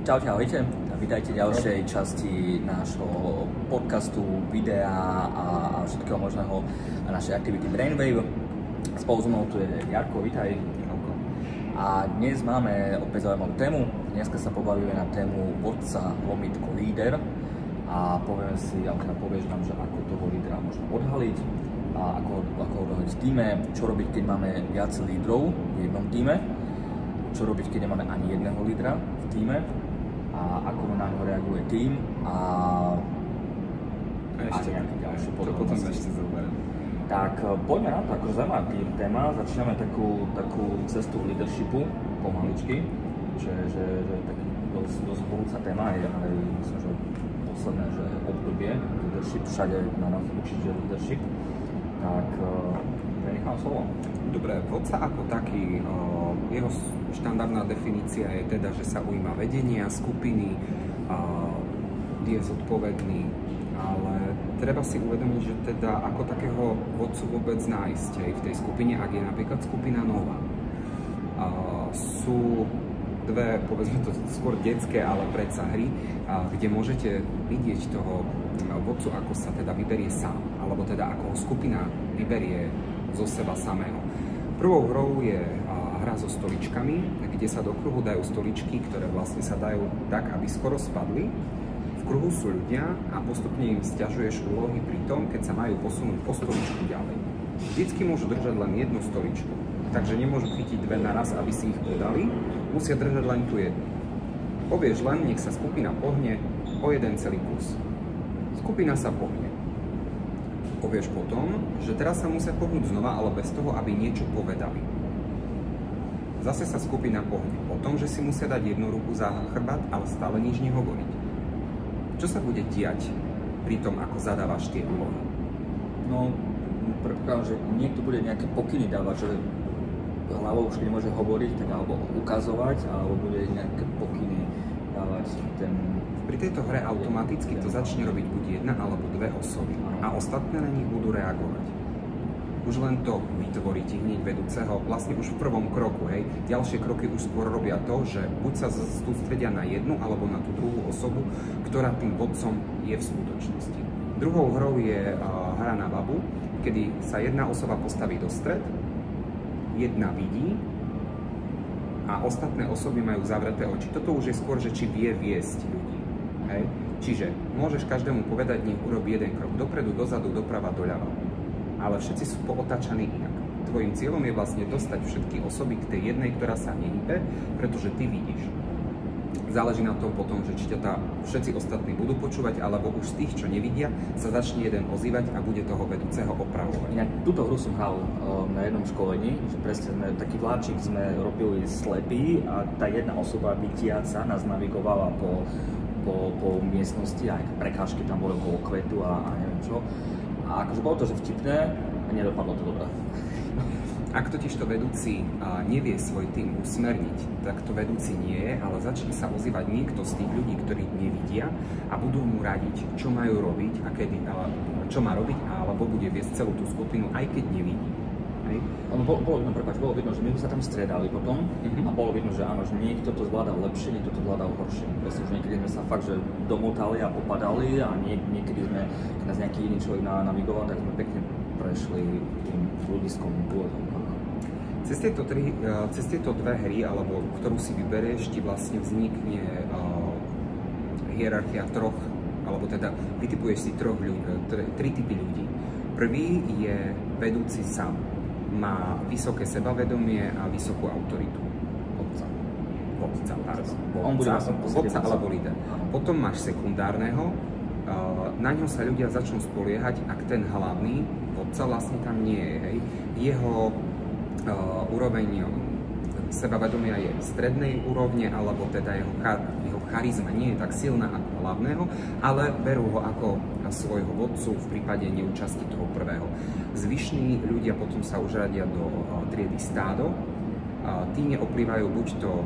Čaute, ahojte. Vítajte v ďalšej časti nášho podcastu, videa a všetkého možného a našej aktivity Brainwave. Spolu so mnou tu je Jarko, vítaj. A dnes máme opäť zaujímavú tému. Dneska sa pobavíme na tému vodca, lomitko, líder a povieme si, alebo povieš nám, že ako toho lídera možno odhaliť a ako ho odhaliť v tíme, čo robiť, keď máme viac lídrov v jednom tíme, čo robiť, keď nemáme ani jedného lídra v tíme a ako na ňo reaguje tým a ešte nejaké ďalšie to potom ešte zoberiem. Tak poďme na to, akože zaujímavá téma, začíname takú cestu leadershipu pomaličky, že taký dosť horúca téma je aj myslím, že posledné, že obdobie leadership, všade na nás učí, že leadership, tak prenechám slovo. Dobre, vodca ako taký, jeho štandardná definícia je teda, že sa ujíma vedenia skupiny, je zodpovedný, ale treba si uvedomiť, že teda ako takého vodcu vôbec nájsť aj v tej skupine, ak je napríklad skupina nová. Sú dve, povedzme to skôr detské, ale predsa hry, kde môžete vidieť toho vodcu, ako sa teda vyberie sám, alebo teda ako ho skupina vyberie zo seba samého. Prvou hrou je hra so stoličkami, kde sa do kruhu dajú stoličky, ktoré vlastne sa dajú tak, aby skoro spadli. V kruhu sú ľudia a postupne im sťažuješ úlohy pri tom, keď sa majú posunúť po stoličku ďalej. Vždycky môžu držať len jednu stoličku, takže nemôžu chytiť dve naraz, aby si ich podali, musia držať len tú jednu. Povieš len, nech sa skupina pohne o jeden celý kus. Skupina sa pohne. Povieš potom, že teraz sa musia pohnúť znova, ale bez toho, aby niečo povedali. Zase sa skupina pohne o tom, že si musia dať jednu ruku za chrbát, ale stále nič nehovoriť. Čo sa bude diať pri tom, ako zadávaš tie úlohy? No, predpokladám, že niekto bude nejaké pokyny dávať, že hlavou už nemôže hovoriť, tak alebo ukazovať, alebo bude nejaké pokyny dávať ten... Pri tejto hre automaticky to začne robiť buď jedna alebo dve osoby a ostatné na nich budú reagovať. Už len to vytvorí ti hneď vedúceho, vlastne už v prvom kroku, hej. Ďalšie kroky už skôr robia to, že buď sa sústredia na jednu alebo na tú druhú osobu, ktorá tým vodcom je v skutočnosti. Druhou hrou je hra na babu, kedy sa jedna osoba postaví do stred, jedna vidí a ostatné osoby majú zavreté oči. Toto už je skôr, že či vie viesť ľudí. Hej. Čiže môžeš každému povedať, nech urobí jeden krok dopredu, dozadu, doprava, doľava. Ale všetci sú pootačaní inak. Tvojím cieľom je vlastne dostať všetky osoby k tej jednej, ktorá sa nehybe, pretože ty vidíš. Záleží na tom potom, že či ťa všetci ostatní budú počúvať, alebo už z tých, čo nevidia, sa začne jeden ozývať a bude toho vedúceho opravovať. Inak túto hru som hral na jednom školení, že presne taký vláčik sme robili slepý a tá jedna osoba vidiaca nás navigovala po miestnosti, aj prekážky tam boli okolo kvetu a neviem čo. A akože bolo to, že vtipné a nedopadlo to dobre. Ak totiž to vedúci nevie svoj tým usmerniť, tak to vedúci nie je, ale začne sa ozývať niekto z tých ľudí, ktorí nevidia a budú mu radiť, čo majú robiť a kedy, čo má robiť, alebo bude viesť celú tú skupinu, aj keď nevidí. Hej. Bolo vidno, že my sa tam striedali potom a bolo vidno, že áno, že niekto to zvládal lepšie, niekto to zvládal horšie. Presne, že niekedy sme sa fakt, že domotali a popadali a niekedy sme, keď nás nejaký iný človek navigoval, tak sme pekne prešli tým ľudiskom dôvodom. Cez tieto dve hry, alebo ktorú si vyberieš, ti vlastne vznikne hierarchia troch, alebo teda vytipuješ si tri typy ľudí. Prvý je vedúci sám. Má vysoké sebavedomie a vysokú autoritu. Vodca, pardon. Vodca alebo líder. Potom máš sekundárneho, na ňo sa ľudia začnú spoliehať, ak ten hlavný vodca vlastne tam nie je. Hej. Jeho úroveň sebavedomia je strednej úrovne, alebo teda jeho charizma nie je tak silná ako hlavného, ale berú ho ako svojho vodcu v prípade neúčasti toho prvého. Zvyšní ľudia potom sa už radia do triedy stádo. Tí neoplývajú buď to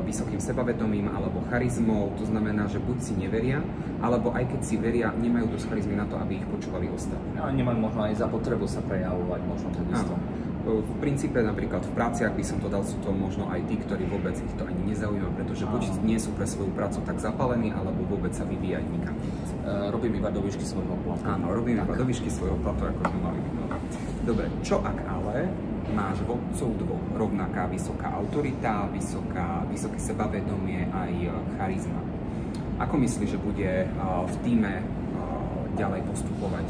vysokým sebavedomím alebo charizmou, to znamená, že buď si neveria, alebo aj keď si veria, nemajú dosť charizmy na to, aby ich počúvali ostatní. Ale nemajú možno aj za potrebu sa prejavovať, možno takisto. v princípe napríklad v práci, ak by som to dal, sú to možno aj tí, ktorí vôbec ich to ani nezaujíma, pretože buď nie sú pre svoju prácu tak zapálení, alebo vôbec sa vyvíjať nikam nechcú. Robím iba do výšky svojho platu. Áno, robím iba do výšky svojho platu, ako sme mali vykonať. Dobre, čo ak ale máš vodcov dvoch, rovnaká vysoká autorita, vysoké sebavedomie aj charizma? Ako myslíš, že bude v tíme ďalej postupovať?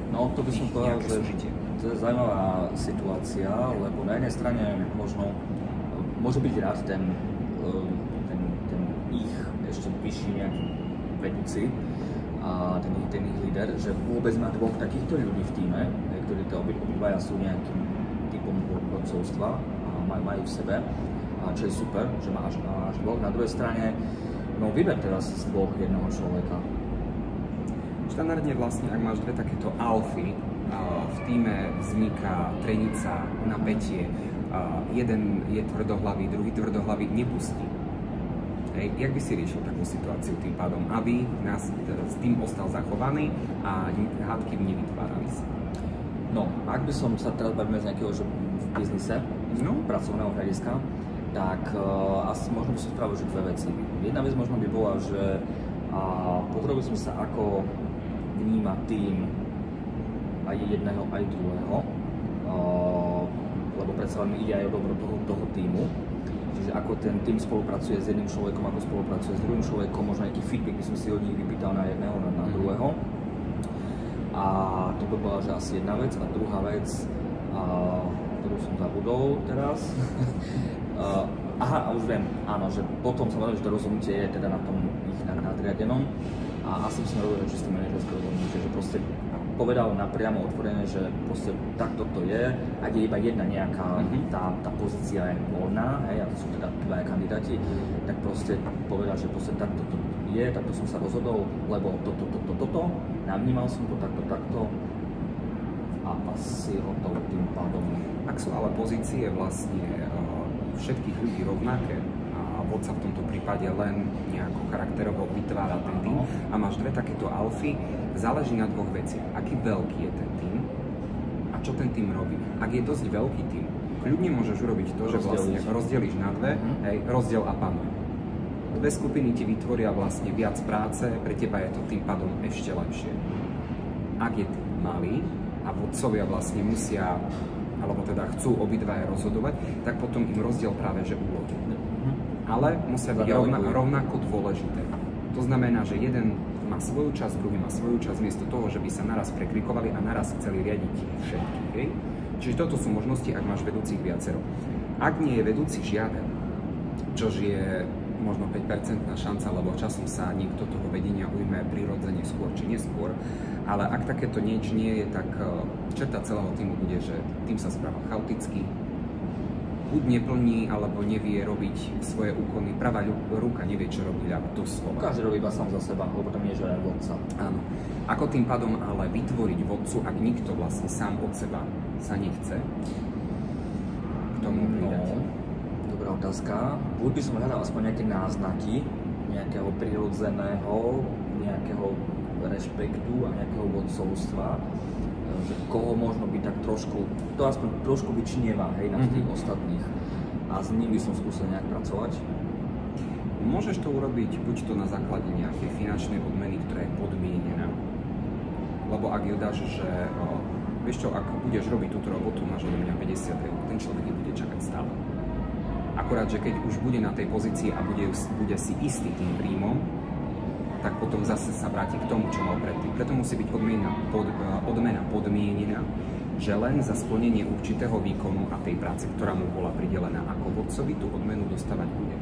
No, to by som povedal, že súžitie? To je zaujímavá situácia, lebo na jednej strane možno môže byť rád ten ich ešte vyšší nejaký vedúci a ten ich líder, že vôbec má dvoch takýchto ľudí v tíme, ktorí to obidvaja sú nejakým typom vodcovstva a majú v sebe, a čo je super, že máš dvoch. Na druhej strane, no vyber teraz z dvoch jednoho človeka. Štandardne vlastne, ak máš dve takéto alfy, v tíme vzniká trenica, napätie, jeden je tvrdohlavý, druhý tvrdohlavý, nepustí. Hej, jak by si riešil takú situáciu tým pádom, aby nás s tým ostal zachovaný a hádky by nevytvárali sa? No, ak by som sa teraz bavíme z nejakého, že v biznise, pracovného hľadiska, tak asi možno by som spravil že dve veci. Jedna vec možno by bola, že pozrel by som sa, ako vníma tým aj jedného, aj druhého, lebo predsa len ide aj o dobro toho týmu. Čiže ako ten tým spolupracuje s jedným človekom, ako spolupracuje s druhým človekom, možno nejaký feedback by som si od nich vypýtal na jedného, na druhého. A to by bola že asi jedna vec. A druhá vec, ktorú som zabudol teraz, a už viem, áno, že potom samozrejme, že to rozhodnutie je teda na tom ich nadriadenom a asi by som robil čisté manažerské rozhodnutie, že proste povedal napriamo otvorene, že proste takto to je, ak je iba jedna nejaká, tá pozícia je voľná, hej, a to sú teda dvaja kandidáti, tak proste povedal, že proste takto to je, takto som sa rozhodol, lebo toto, navnímal som to takto a asi hotovo tým pádom. Ak sú ale pozície vlastne všetkých ľudí rovnaké a vodca v tomto prípade len nejako charakterovo vytvára ten tým a máš dve takéto alfy, záleží na dvoch veciach. Aký veľký je ten tým a čo ten tým robí. Ak je dosť veľký tým, kľudne môžeš urobiť to, že vlastne rozdeliš na dve, hej, rozdiel a panuj. Dve skupiny ti vytvoria vlastne viac práce, pre teba je to tým pádom ešte lepšie. Ak je tým malý a vodcovia vlastne musia, alebo teda chcú obidvaja rozhodovať, tak potom im rozdiel práve že úlohy. Ale musia byť rovnako dôležité. To znamená, že jeden má svoju časť, druhý má svoju časť, miesto toho, že by sa naraz prekrikovali a naraz chceli riadiť všetkých. Hej? Čiže toto sú možnosti, ak máš vedúcich viacero. Ak nie je vedúci žiaden, čož je možno 5% šanca, lebo časom sa niekto toho vedenia ujme prirodzene skôr či neskôr, ale ak takéto niečo nie je, tak črta celého týmu bude, že tým sa správa chaoticky, buď neplní, alebo nevie robiť svoje úkony, pravá ruka nevie, čo robí ľava, doslova. Každý robí iba sám za seba, lebo tam nie je žiaden vodca. Áno. Ako tým pádom ale vytvoriť vodcu, ak nikto vlastne sám od seba sa nechce k tomu pridať? Dobrá otázka. Buď by som hľadal aspoň nejaké náznaky nejakého prirodzeného, nejakého rešpektu a nejakého vodcovstva, že koho možno by tak trošku, to aspoň trošku vyčnieva, hej, na tých ostatných. A s ním by som skúsil nejak pracovať. Môžeš to urobiť buď to na základe nejakej finančnej odmeny, ktorá je podmienená. Lebo ak ju dáš, že vieš čo, ak budeš robiť túto robotu, máš odo mňa 50 €, ten človek bude čakať stále. Akorát, že keď už bude na tej pozícii a bude si istý tým príjmom, tak potom zase sa vráti k tomu, čo mal predtým. Preto musí byť odmena podmienená, že len za splnenie určitého výkonu a tej práce, ktorá mu bola pridelená ako vodcovi, tú odmenu dostávať bude.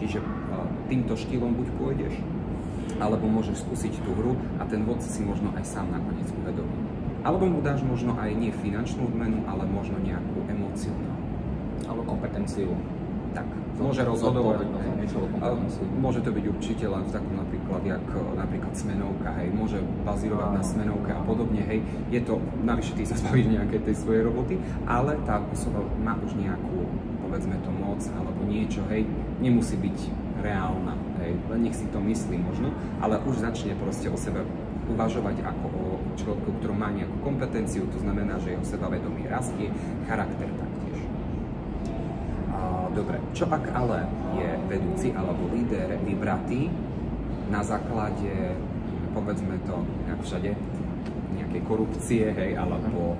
Čiže týmto štýlom buď pôjdeš, alebo môžeš skúsiť tú hru a ten vodca si možno aj sám nakoniec uvedomí. Alebo mu dáš možno aj nie finančnú odmenu, ale možno nejakú emocionálnu. Alebo kompetenciu. Tak, môže rozhodovať. Môže to byť určite len v takom napríklad, jak napríklad smenovka, hej, môže bazírovať na smenovke a podobne, hej. Je to, navyše ty sa zbavíš nejakej tej svojej roboty, ale tá osoba má už nejakú, povedzme to moc, alebo niečo, hej, nemusí byť reálna, hej, len nech si to myslí možno, ale už začne proste o sebe uvažovať ako o človeku, ktorý má nejakú kompetenciu, to znamená, že jeho sebavedomie rastie, charakter taktiež. Dobre, čo ak ale je vedúci alebo líder vybratý na základe, povedzme to, jak všade, nejakej korupcie, hej, alebo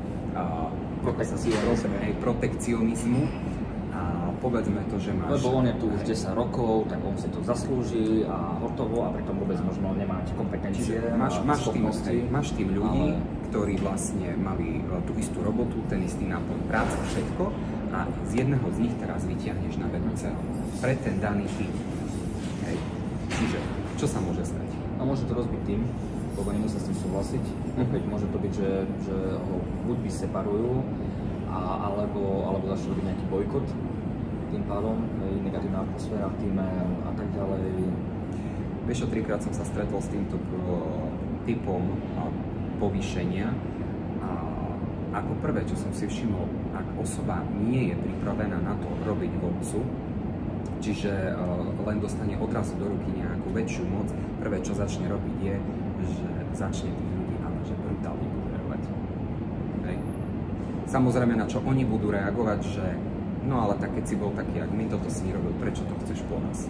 protekcionizmu. Povedzme to, že máš... Lebo on je tu už 10 rokov, tak on si to zaslúži a hotovo a pritom vôbec možno nemáte kompetencie a schopnosti. Máš tým ľudí, ktorí vlastne mali tú istú robotu, ten istý nápor práce, všetko a z jedného z nich teraz vyťahneš na vedúceho pre ten daný tým. Hej. Čiže, čo sa môže stať? A môže to rozbiť tým, lebo nemusia s tým súhlasiť. Opäť môže to byť, že ho buď vyseparujú, alebo začne robiť nejaký bojkot. Tým pádom negatívna atmosféra v týme a tak ďalej. Vieš čo, 3-krát som sa stretol s týmto typom povýšenia. Ako prvé, čo som si všimol, ak osoba nie je pripravená na to robiť vodcu, čiže len dostane odrazu do ruky nejakú väčšiu moc, prvé, čo začne robiť je, že začne tých ľudí ale že brutálne podporovať. Samozrejme, na čo oni budú reagovať, že no ale tak keď si bol taký, jak my, toto si nerobil, prečo to chceš po nás?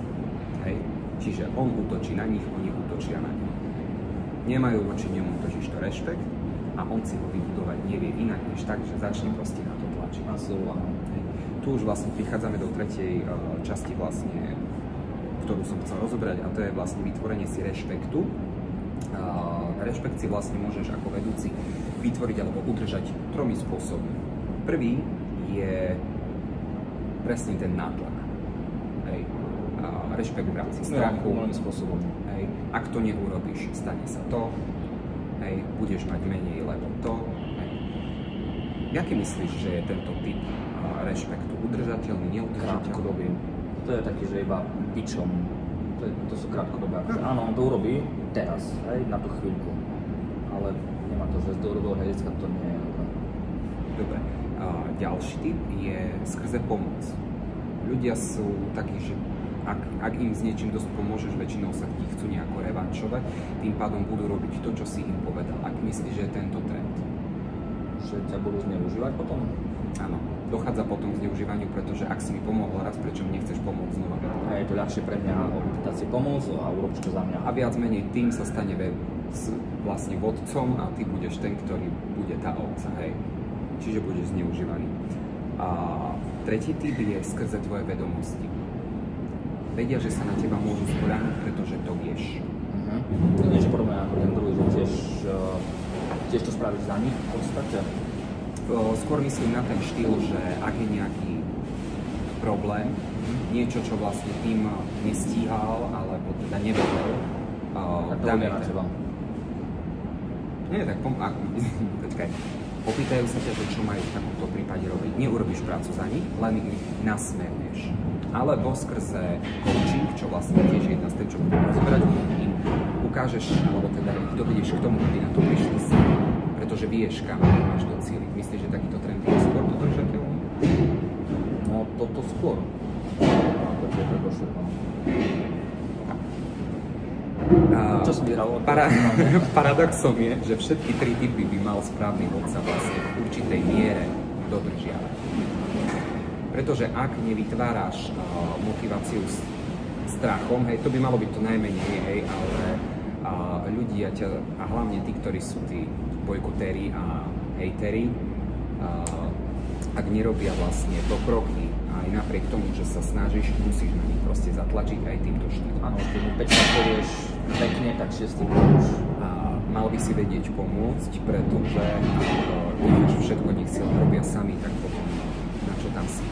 Hej? Čiže on útočí na nich, oni útočia na nich. Nemajú voči nemu totiž to rešpekt a on si ho vybudovať nevie inak, než tak, že začne proste na to tlačiť. Tu už vlastne prichádzame do tretej časti vlastne, ktorú som chcel rozobrať, a to je vlastne vytvorenie si rešpektu. Rešpekt si vlastne môžeš ako vedúci vytvoriť alebo udržať 3 spôsobmi. Prvý je presne ten nátlak. Hej. Rešpekt v rámci strachu. Spôsobom. Hej. Ak to neurobíš, stane sa to. Hej. Budeš mať menej, lebo to. Hej. Jaký myslíš, že je tento typ rešpektu? Udržateľný, neudržateľný? Krátkodobý. To je taký, že iba bičom. To sú krátkodobé. Áno, on to urobí teraz, hej, na tú chvíľku. Ale nemá to, že to urobil hľadiska, to nie je dobré. Dobre. Ďalší typ je skrze pomoc. Ľudia sú takí, že ak im s niečím dosť pomôžeš, väčšinou sa ti chcú nejako revanšovať, tým pádom budú robiť to, čo si im povedal. Ak myslíš, že je tento trend? Že ťa budú zneužívať potom? Áno, dochádza potom k zneužívaniu, pretože ak si mi pomohol raz, prečo mi nechceš pomôcť znova? A je to ľahšie pre mňa opýtať si pomoc a urob čo za mňa. A viac menej tým sa stane vlastne vodcom a ty budeš ten, ktorý bude tá ovca, hej. Čiže budeš zneužívaný. A tretí typ je skrze tvoje vedomosti. Vedia, že sa na teba môžu spoľahnúť, pretože to vieš. To nie je podobné ako ten druhý, že tiež to spravíš za nich v podstate? Skôr myslím na ten štýl, že ak je nejaký problém, niečo, čo vlastne tým nestíhal, alebo teda nevedel, tak to bude na teba. Nie, tak počkaj. Opýtajú sa ťa, že čo majú v takomto prípade robiť. Neurobíš prácu za nich, len ich nasmerneš. Alebo skrze coaching, čo vlastne tiež je jedna z tým, čo budeme rozoberať, im ukážeš, alebo teda ich dovedieš k tomu, aby na to prišli sami. Pretože vieš, kam máš docieliť. Myslíš, že takýto trend je skôr dodržateľný? No, toto skôr. Ako to je predošlo. Čo som vyhral? Paradoxom je, že všetky 3 typy by mal správny vodca vlastne v určitej miere dodržiavať. Pretože ak nevytváraš motiváciu strachom, hej, to by malo byť to najmenej, hej, ale ľudia a hlavne tí, ktorí sú tí bojkotéri a hejteri, ak nerobia vlastne pokroky, aj napriek tomu, že sa snažíš, musíš na nich proste zatlačiť aj týmto štýlom. Áno, keď mu 5 povieš pekne, tak 6 už. Mal by si vedieť pomôcť, pretože nemáš všetko, nech si len robia sami, tak potom na čo tam si.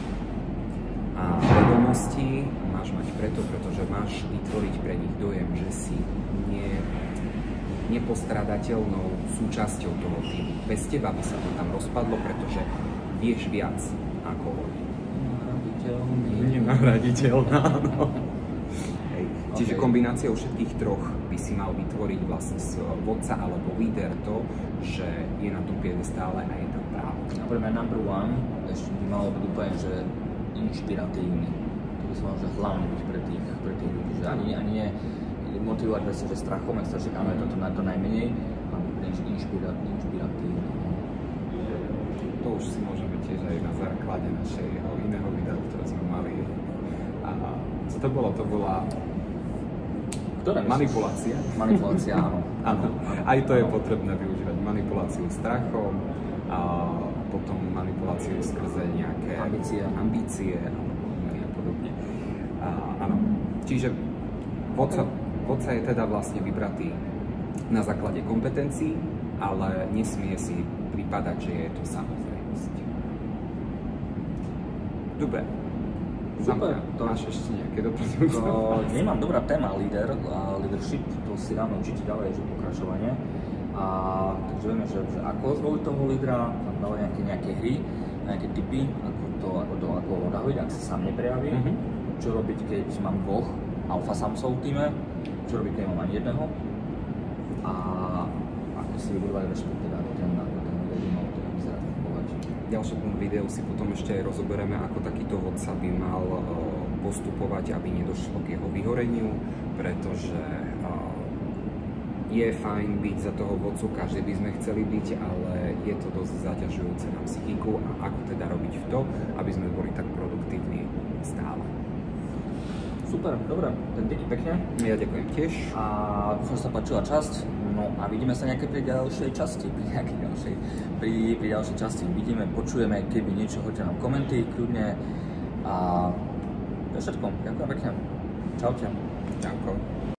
A vedomosti máš mať pretože máš vytvoriť pre nich dojem, že si nepostradateľnou súčasťou toho týmu. Bez teba by sa to tam rozpadlo, pretože vieš viac ako oni. Nenahraditeľná, áno. Čiže kombináciou všetkých troch by si mal vytvoriť vlastne vodca alebo líder to, že je na tom piedestále a je tam právo. A pre mňa number one ešte by malo byť úplne, že inšpiratívny. To by som mal, že hlavne byť pre tých ľudí, že ani nie motivovať vlastne, že strachom, jak sa říkáme, toto na to najmenej, a inšpiratívne. To už si môžeme tiež aj na základe našeho iného videa, ktoré sme mali. A co to bolo? To bola manipulácia. Manipulácia, áno. Áno, aj to je potrebné využívať. Manipuláciu strachom, a potom manipuláciu skrze nejaké ambície a podobne. Áno. Čiže vodca je teda vlastne vybratý na základe kompetencií, ale nesmie si pripadať, že je to samozrejmosť. Dobre. Super. To máš ešte nejaké doplňujúce? Nemám, dobrá téma, leadership, to si dáme určite ďalej, že pokračovanie. A takže vieme, že ako zvoliť toho lídra, tam dávajú nejaké hry, nejaké tipy, ako odhaviť, ak sa sám neprejaví, čo robiť, keď mám dvoch alfa samcov v týme, čo robiť, keď mám ani jedného, a ako si vybudovať rešpekt teda ten líder mal teda vyzerať, fungovať. V ďalšom videu si potom ešte aj rozoberieme, ako takýto vodca by mal postupovať, aby nedošlo k jeho vyhoreniu, pretože je fajn byť za toho vodcu, každý by sme chceli byť, ale je to dosť zaťažujúce na psychiku a ako teda robiť v to, aby sme boli tak produktívni stále. Super, dobre, ten díky pekne. Ja ďakujem tiež. A dúfam, že sa páčila časť, no a vidíme sa nejaké pri ďalšej časti, pri ďalšej časti vidíme, počujeme, keby niečo, hoďte nám komenty, kľudne, a to je všetko, ďakujem pekne. Čaute. Ďakujem.